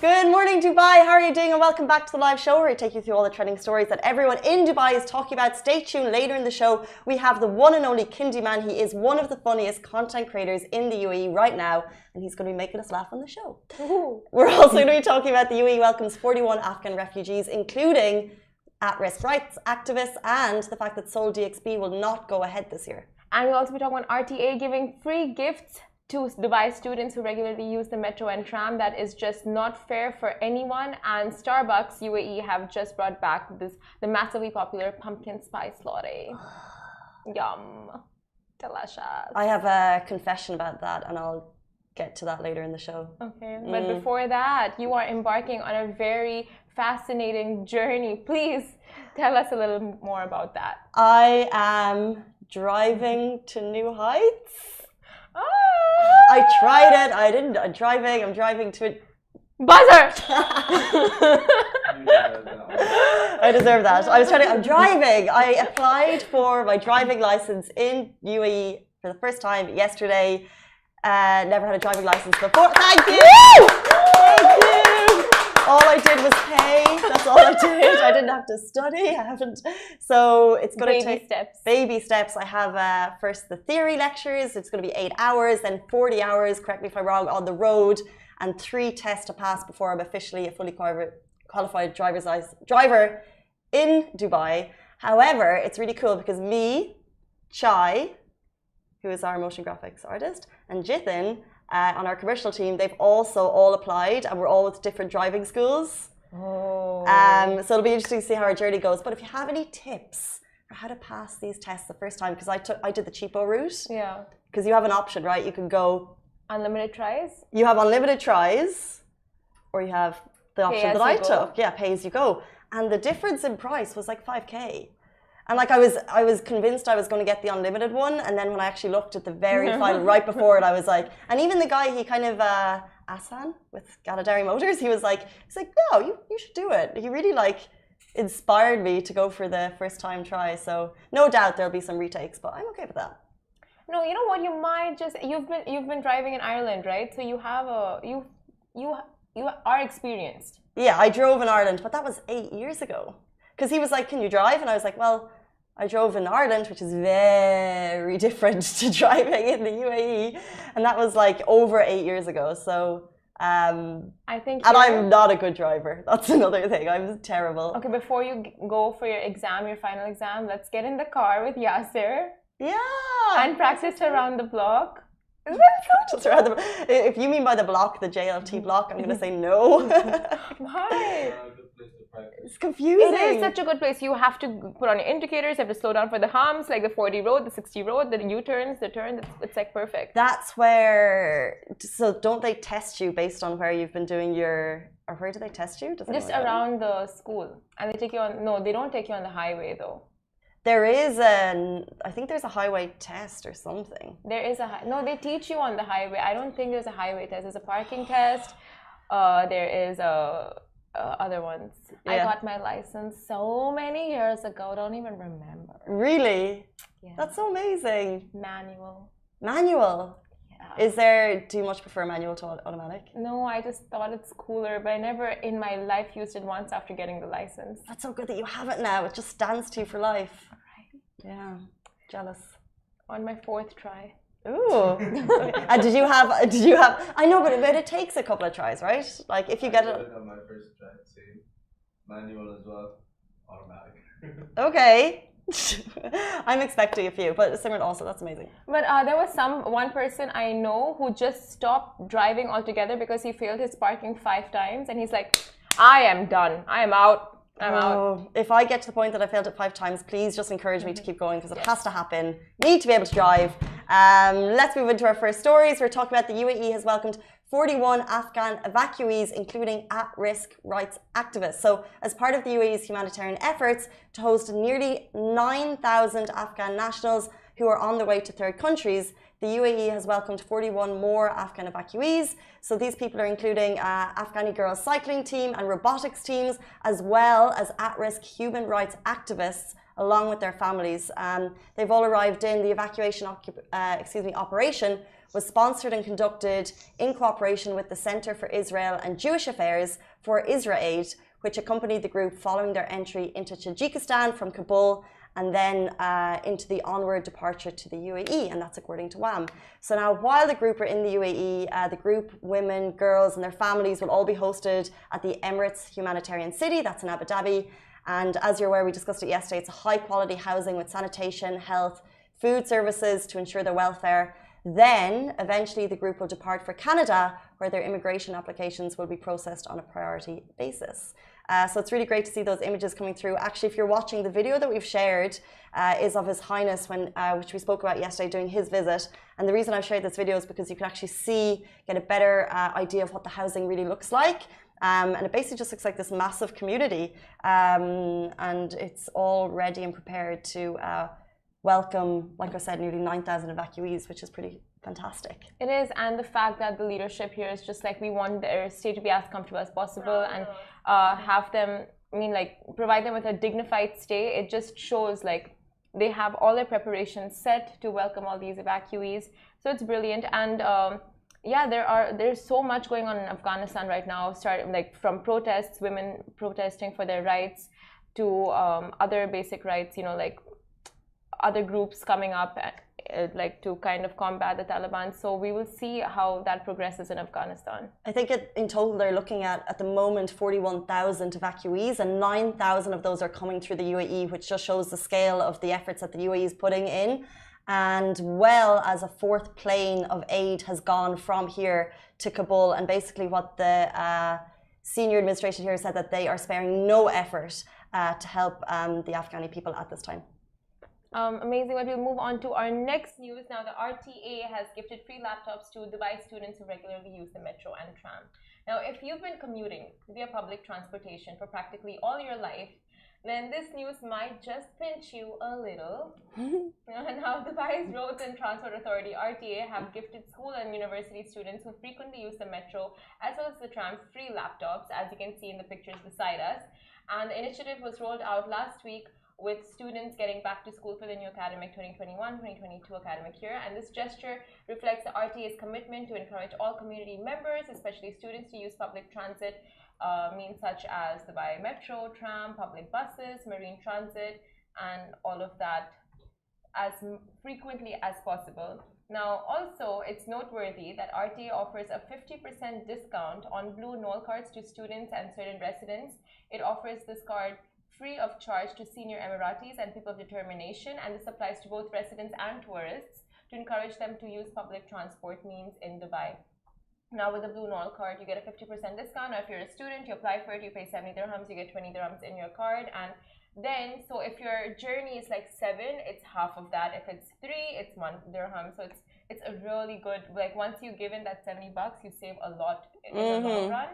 Good morning, Dubai. How are you doing? And welcome back to the live show where we take you through all the trending stories that everyone in Dubai is talking about. Stay tuned. Later in the show, we have the one and only Kindi Man. He is one of the funniest content creators in the UAE right now, and he's going to be making us laugh on the show. We're also going to be talking about the UAE welcomes 41 Afghan refugees, including at-risk rights activists, and the fact that Seoul DXB will not go ahead this year. And we'll also be talking about RTA giving free gifts to Dubai students who regularly use the metro and tram. That is just not fair for anyone. And Starbucks UAE have just brought back the massively popular pumpkin spice latte. Yum. Delicious. I have a confession about that, and I'll get to that later in the show. Okay, but before that, you are embarking on a very fascinating journey. Please tell us a little more about that. I am driving to new heights. I tried it. I didn't. I'm driving to it. Buzzer! I deserve that. I'm driving. I applied for my driving license in UAE for the first time yesterday. Never had a driving license before. Thank you! Thank you! All I did was pay. That's all I did. I didn't have to study. I haven't. So it's going to take baby steps. I have first the theory lectures. It's going to be 8 hours, then 40 hours, correct me if I'm wrong, on the road, and 3 tests to pass before I'm officially a fully qualified driver in Dubai. However, it's really cool because me, Chai, who is our motion graphics artist, and Jithin, on our commercial team, they've also all applied, and we're all with different driving schools. Oh. So it'll be interesting to see how our journey goes. But if you have any tips for how to pass these tests the first time, because I did the cheapo route. Yeah. Because you have an option, right? You can go unlimited tries. You have unlimited tries, or you have the option that I took. Yeah, pay as you go. And the difference in price was like 5K. And like I was convinced I was going to get the unlimited one, and then when I actually looked at the very final right before it, I was like, and even the guy, he kind of Asan with Galadari Motors, he's like, no, you should do it. He really like inspired me to go for the first time try. So no doubt there'll be some retakes, but I'm okay with that. No, you know what? You might just you've been driving in Ireland, right? So you have you are experienced. Yeah, I drove in Ireland, but that was 8 years ago. Because he was like, can you drive? And I was like, well, I drove in Ireland, which is very different to driving in the UAE. And that was like over 8 years ago. So, I think. And I'm not a good driver. That's another thing. I'm terrible. Okay, before you go for your exam, your final exam, let's get in the car with Yasser. Yeah. And practice around the block. If you mean by the block, the JLT block, I'm going to say no. Why? It's confusing. It is such a good place. You have to put on your indicators. You have to slow down for the humps, like the 40 road, the 60 road, the U-turns, the turn. It's like perfect. That's where. So don't they test you based on where you've been doing your? Or where do they test you? Just around the school, and they take you on. No, they don't take you on the highway though. There is I think there's a highway test or something. There is no, they teach you on the highway. I don't think there's a highway test. There's a parking test. There is other ones. Yeah. I got my license so many years ago. I don't even remember. Really? Yeah. That's so amazing. Manual. Manual? Yeah. Do you much prefer manual to automatic? No, I just thought it's cooler, but I never in my life used it once after getting the license. That's so good that you have it now. It just stands to you for life. Right. Yeah. Jealous. On my 4th try. Ooh. And did you have I know, but it takes a couple of tries, right? Like if you get it on my first try, same. Manual as well. Automatic. Okay. I'm expecting a few, but Simran also, that's amazing. But there was one person I know who just stopped driving altogether because he failed his parking 5 times, and he's like, I am done. I am out. I'm out. If I get to the point that I failed it 5 times, please just encourage me to keep going, because it has to happen. Need to be able to drive. Let's move into our first stories. We're talking about the UAE has welcomed 41 Afghan evacuees, including at-risk rights activists. So as part of the UAE's humanitarian efforts to host nearly 9,000 Afghan nationals who are on their way to third countries, the UAE has welcomed 41 more Afghan evacuees. So these people are including Afghani girls cycling team and robotics teams, as well as at-risk human rights activists along with their families. They've all arrived in. The evacuation operation was sponsored and conducted in cooperation with the Center for Israel and Jewish Affairs for IsraAid, which accompanied the group following their entry into Tajikistan from Kabul and then into the onward departure to the UAE, and that's according to WAM. So now, while the group are in the UAE, the group, women, girls, and their families will all be hosted at the Emirates Humanitarian City, that's in Abu Dhabi. And as you're aware, we discussed it yesterday, it's a high-quality housing with sanitation, health, food services to ensure their welfare. Then, eventually, the group will depart for Canada, where their immigration applications will be processed on a priority basis. So it's really great to see those images coming through. Actually, if you're watching, the video that we've shared is of His Highness, which we spoke about yesterday, doing his visit. And the reason I've shared this video is because you can actually get a better idea of what the housing really looks like. And it basically just looks like this massive community. And it's all ready and prepared to welcome, like I said, nearly 9,000 evacuees, which is pretty fantastic. It is, and the fact that the leadership here is just like, we want their stay to be as comfortable as possible and have them, provide them with a dignified stay. It just shows like they have all their preparations set to welcome all these evacuees. So it's brilliant. And yeah, there's so much going on in Afghanistan right now, from protests, women protesting for their rights, to other basic rights, other groups coming up to kind of combat the Taliban. So we will see how that progresses in Afghanistan. I think in total they're looking at the moment 41,000 evacuees, and 9,000 of those are coming through the UAE, which just shows the scale of the efforts that the UAE is putting in. And well as a fourth plane of aid has gone from here to Kabul, and basically what the senior administration here said, that they are sparing no effort to help the Afghani people at this time. Amazing. Well, we'll move on to our next news. Now, the RTA has gifted free laptops to Dubai students who regularly use the metro and tram. Now, if you've been commuting via public transportation for practically all your life, then this news might just pinch you a little. Now, Dubai's Roads and Transport Authority, RTA, have gifted school and university students who frequently use the metro as well as the tram free laptops, as you can see in the pictures beside us. And the initiative was rolled out last week, with students getting back to school for the new academic 2021-2022 academic year. And this gesture reflects the RTA's commitment to encourage all community members, especially students, to use public transit means such as Dubai Metro, tram, public buses, marine transit, and all of that as frequently as possible. Now, also, it's noteworthy that RTA offers a 50% discount on blue Knoll cards to students and certain residents. It offers this card free of charge to senior Emiratis and people of determination, and this applies to both residents and tourists to encourage them to use public transport means in Dubai. Now, with the Blue Knoll card, you get a 50% discount. Now, if you're a student, you apply for it, you pay 70 dirhams, you get 20 dirhams in your card. And then, so if your journey is like 7, it's half of that. If it's 3, it's 1 dirham. So it's a really good, once you give in that 70 bucks, you save a lot in the long run.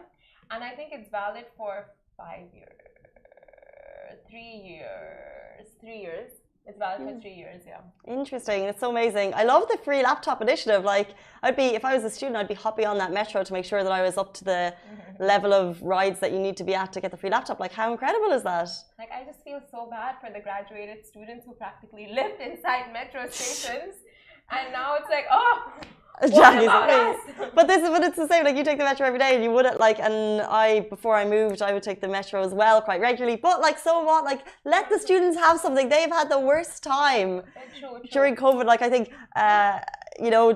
And I think it's valid for 5 years. 3 years. It's valid for 3 years, yeah. Interesting. It's so amazing. I love the free laptop initiative. If I was a student, I'd be hopping on that metro to make sure that I was up to the level of rides that you need to be at to get the free laptop. How incredible is that? I just feel so bad for the graduated students who practically lived inside metro stations. And now it's like, oh, but it's the same. You take the metro every day, and you wouldn't before I moved, I would take the metro as well quite regularly. But so what? Let the students have something. They've had the worst time during COVID. I think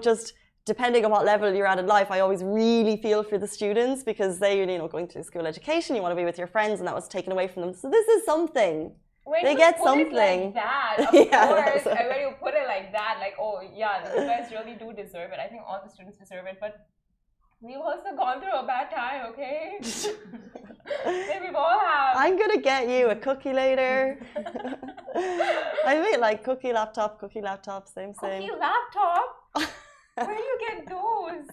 just depending on what level you're at in life, I always really feel for the students, because they going through school education, you want to be with your friends, and that was taken away from them. So this is something. They get something. It like that, of course. And when you put it like that, oh yeah, you guys really do deserve it. I think all the students deserve it, but we've also gone through a bad time, okay? Maybe we've all have. I'm gonna get you a cookie later. I mean, cookie laptop, same. Cookie laptop? Where do you get those?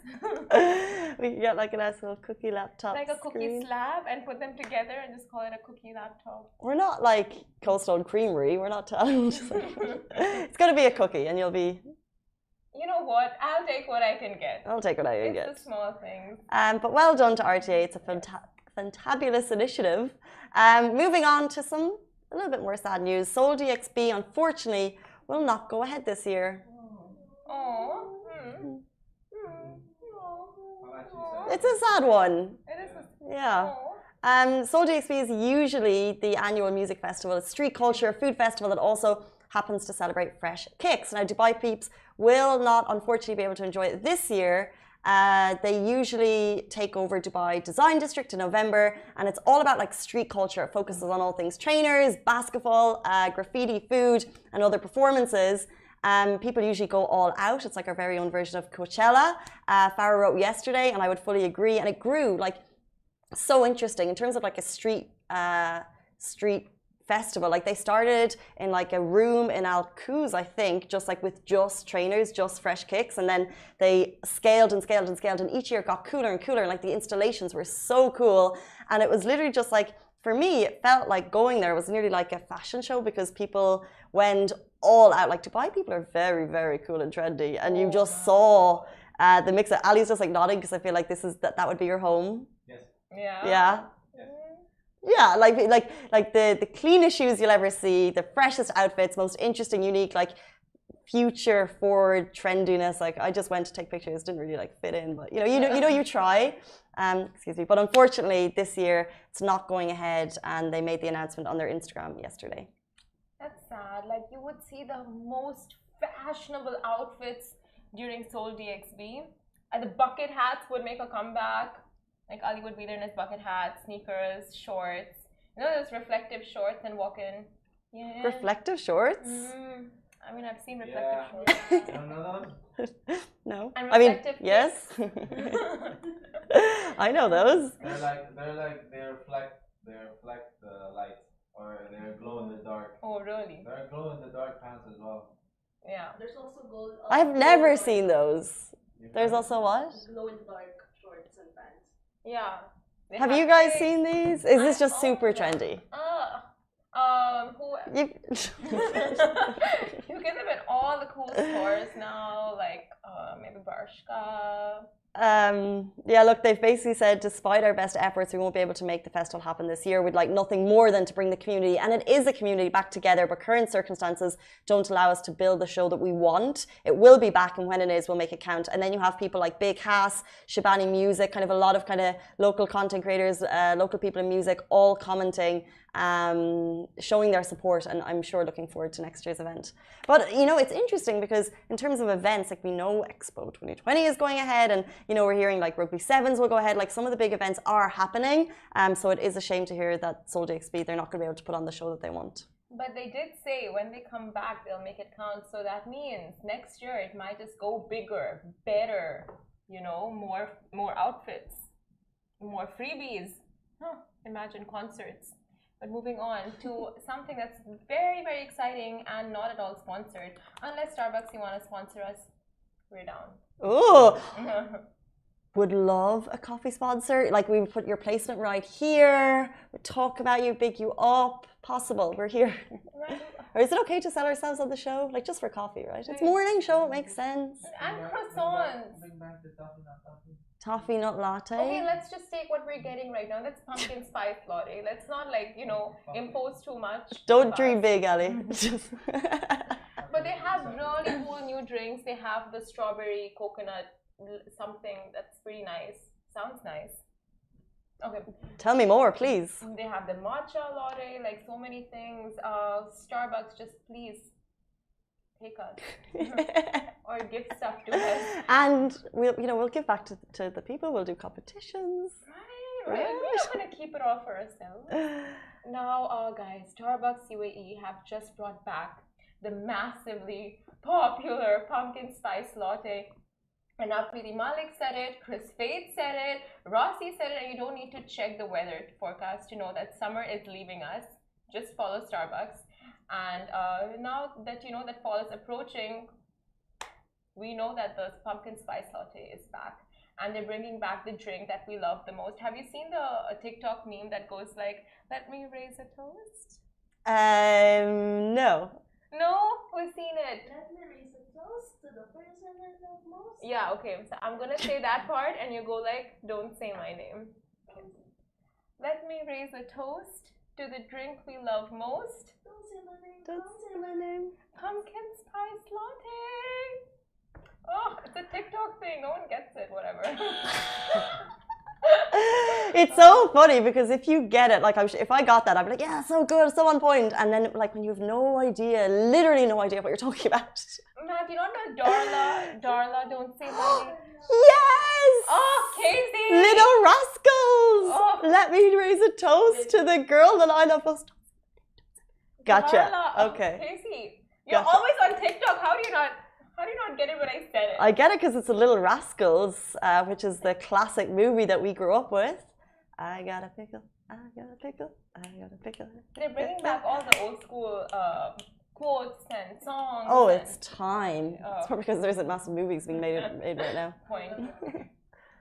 We can get a nice little cookie laptop. A cookie slab and put them together and just call it a cookie laptop. We're not Cold Stone Creamery. We're not telling. It's going to be a cookie, and you'll be. You know what? I'll take what I can get. I'll take what I can get. It's the small things. But well done to RTA. It's a fantabulous initiative. Moving on to some a little bit more sad news. Seoul DXB, unfortunately, will not go ahead this year. Oh. It's a sad one. It is. Yeah. Seoul DXB is usually the annual music festival. It's street culture, food festival that also happens to celebrate fresh kicks. Now, Dubai peeps will not, unfortunately, be able to enjoy it this year. They usually take over Dubai Design District in November, and it's all about like street culture. It focuses on all things trainers, basketball, graffiti, food, and other performances. People usually go all out. It's like our very own version of Coachella. Farah wrote yesterday, and I would fully agree. And it grew like so interesting in terms of like a street festival. Like they started in like a room in Al Quoz, I think, just like with just trainers, just fresh kicks, and then they scaled and scaled and scaled, and each year it got cooler and cooler, and like the installations were so cool. And it was literally just like, for me, it felt like going there was nearly like a fashion show, because people went all out. Like Dubai people are very, very cool and trendy, and you just saw the mix of Ali's just like nodding, because I feel like this is that would be your home. Yes. Yeah. Yeah. Yeah, like the cleanest shoes you'll ever see, the freshest outfits, most interesting, unique, like future forward trendiness. Like I just went to take pictures, didn't really like fit in, but you try. Excuse me, but unfortunately this year it's not going ahead, and they made the announcement on their Instagram yesterday. That's sad. Like you would see the most fashionable outfits during Seoul DXB. And the bucket hats would make a comeback. Like Ali would be there in his bucket hat, sneakers, shorts. You know those reflective shorts and walk in. Yeah. Reflective shorts? I mean, I've seen reflective shorts. You don't know those? No. I mean, yes. I know those. They reflect the light, or they're glow in the dark. Oh, really? They're glow in the dark pants as well. Yeah. There's also gold. I've never seen those. There's also what? Glow in the dark shorts and pants. Yeah. Have you guys seen these? Is this just super trendy? You get them in all the cool stores now, like maybe Bershka. Yeah, look, they've basically said, despite our best efforts, we won't be able to make the festival happen this year. We'd like nothing more than to bring the community, and it is a community, back together, but current circumstances don't allow us to build the show that we want. It will be back, and when it is, we'll make it count. And then you have people like Big Hass, Shabani Music, kind of a lot of kind of local content creators, local people in music, all commenting, showing their support, and I'm sure looking forward to next year's event. But it's interesting, because in terms of events, like we know Expo 2020 is going ahead, and we're hearing like Rugby Sevens will go ahead. Like some of the big events are happening, so it is a shame to hear that Seoul DXB, they're not going to be able to put on the show that they want. But they did say when they come back they'll make it count, so that means next year it might just go bigger, better, more outfits, more freebies. Imagine concerts. But moving on to something that's very, very exciting and not at all sponsored. Unless Starbucks, you want to sponsor us, we're down. Oh, would love a coffee sponsor. Like we would put your placement right here, we'd talk about you, big you up. Possible, we're here. Right. Or is it okay to sell ourselves on the show? Like just for coffee, right? It's morning show, it makes sense. And croissants. Bring back the toffee, not toffee. Toffee nut latte. Okay, let's just take what we're getting right now. That's pumpkin spice latte. Let's not impose too much. Don't dream big, Ali. But they have really cool new drinks. They have the strawberry coconut something that's pretty nice. Sounds nice. Okay. Tell me more, please. They have the matcha latte, like so many things. Starbucks, just please take us or give stuff to us. And we'll give back to the people. We'll do competitions. Right. We're not gonna keep it all for ourselves. Now, guys, Starbucks UAE have just brought back the massively popular pumpkin spice latte. And Apriti Malik said it, Chris Fade said it, Rossi said it, and you don't need to check the weather forecast to know that summer is leaving us. Just follow Starbucks. And now that you know that fall is approaching, we know that the pumpkin spice latte is back. And they're bringing back the drink that we love the most. Have you seen the TikTok meme that goes like, let me raise a toast? No. No? Who's seen it? Let me raise a toast to the person I love most. Yeah, okay. So I'm going to say that part and you go like, don't say my name. Let me raise a toast to the drink we love most? Don't say my name. Don't say my name. Pumpkin spice latte. Oh, it's a TikTok thing. No one gets it. Whatever. It's so funny because if you get it, like if I got that, I'd be like, yeah, so good, so on point. And then like when you have no idea, literally no idea what you're talking about. Matt, you don't know Darla, don't say my name. Yes! Oh, Casey! Little rascals! Oh. Let me raise a toast to the girl that I love most. Gotcha. Darla. Okay. Casey, you're Gotcha. always on TikTok. How do you not get it when I said it? I get it because it's a Little Rascals, which is the classic movie that we grew up with. I got a pickle, I got a pickle, I got a pickle. They're bringing back all the old school quotes and songs. Oh, and it's time. It's probably because there's a massive movies being made right now. point.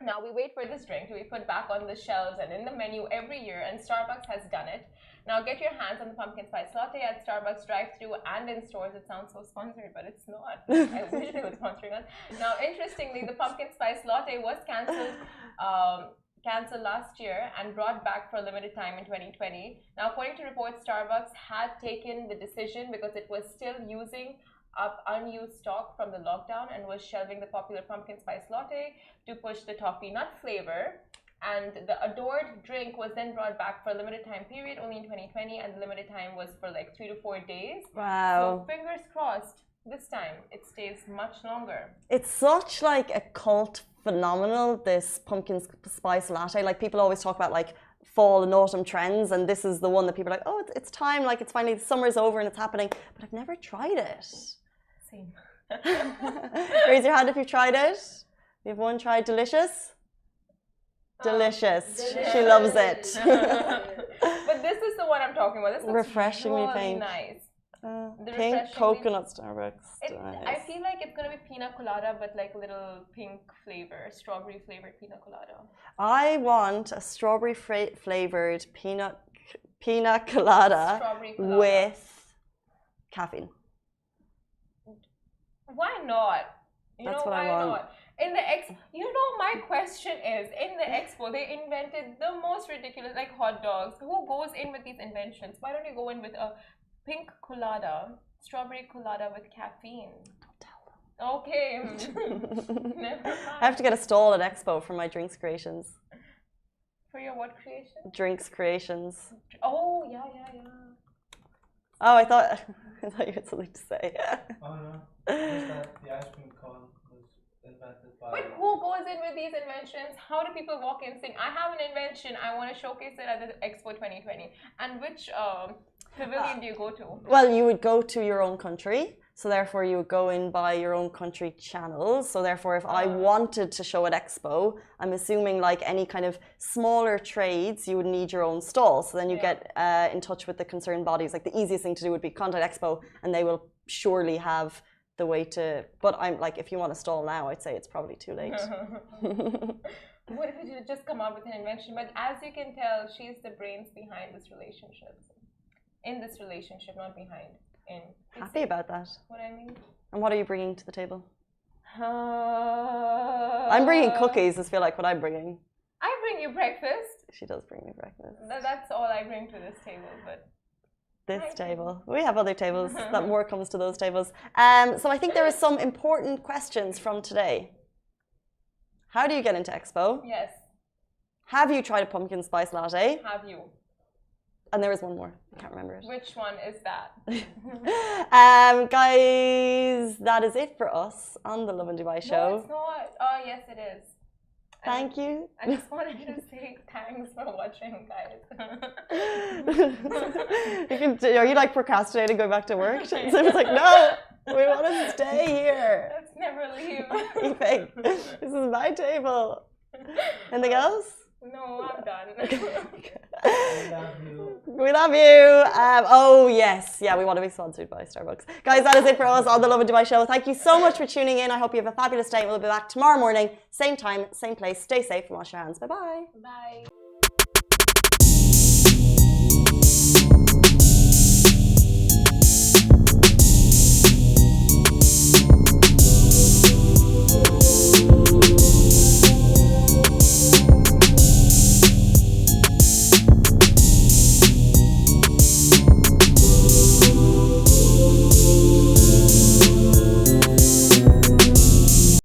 Now we wait for this drink to be put back on the shelves and in the menu every year, and Starbucks has done it. Now get your hands on the pumpkin spice latte at Starbucks drive-thru and in stores. It sounds so sponsored, but it's not. I wish they were sponsoring us. Now, interestingly, the pumpkin spice latte was cancelled last year and brought back for a limited time in 2020. Now, according to reports, Starbucks had taken the decision because it was still using up unused stock from the lockdown and was shelving the popular pumpkin spice latte to push the toffee nut flavor. And the adored drink was then brought back for a limited time period only in 2020, and the limited time was for like 3 to 4 days. Wow. So fingers crossed, this time it stays much longer. It's such like a cult phenomenon, this pumpkin spice latte. Like people always talk about like fall and autumn trends, and this is the one that people are like, oh, it's time, like it's finally, the summer's over and it's happening. But I've never tried it. Same. Raise your hand if you've tried it. You have one tried. Delicious? Delicious. She loves it. But this is the one I'm talking about. This looks Refreshingly really pink. nice. The Pink refreshingly- coconut Starbucks. I feel like it's gonna be pina colada, but like little pink flavor, strawberry flavored pina colada. I want a strawberry flavored pina colada Strawberry colada. with caffeine. Why not? That's what why I want. not? In the my question is, in the expo, they invented the most ridiculous, like hot dogs. Who goes in with these inventions? Why don't you go in with a pink colada, strawberry colada with caffeine? Don't tell them. Okay. Never mind. I have to get a stall at Expo for my drinks creations. For your what creation? Drinks creations. Oh, yeah. Oh, I thought you had something to say. Oh no, just that the ice cream cone was invented by. But who goes in with these inventions? How do people walk in saying, I have an invention, I want to showcase it at the Expo 2020? And which pavilion do you go to? Well, you would go to your own country. So therefore, you would go in by your own country channels. So therefore, if I wanted to show at Expo, I'm assuming like any kind of smaller trades, you would need your own stall. So then you get in touch with the concerned bodies. Like the easiest thing to do would be contact Expo, and they will surely have the way to. But I'm like, if you want a stall now, I'd say it's probably too late. What if you just come up with an invention? But as you can tell, she's the brains behind this relationship. In this relationship, not behind. Happy about that. What I mean? And what are you bringing to the table? I'm bringing cookies. I feel like what I'm bringing. I bring you breakfast. She does bring me breakfast. That's all I bring to this table. But this table. We have other tables. That more comes to those tables. So I think there are some important questions from today. How do you get into Expo? Yes. Have you tried a pumpkin spice latte? Have you? And there was one more. I can't remember it. Which one is that? Guys, that is it for us on the Lovin Dubai show. No, it's not. Oh, yes, it is. Thank you. I just wanted to say thanks for watching, guys. Are you like procrastinating going back to work? So it's like, no, we want to stay here. Let's never leave. Leaving. This is my table. Anything else? No, I'm done. I love you. We love you. Oh, yes. Yeah, we want to be sponsored by Starbucks. Guys, that is it for us on the Lovin Dubai show. Thank you so much for tuning in. I hope you have a fabulous day. We'll be back tomorrow morning, same time, same place. Stay safe and wash your hands. Bye-bye. Bye.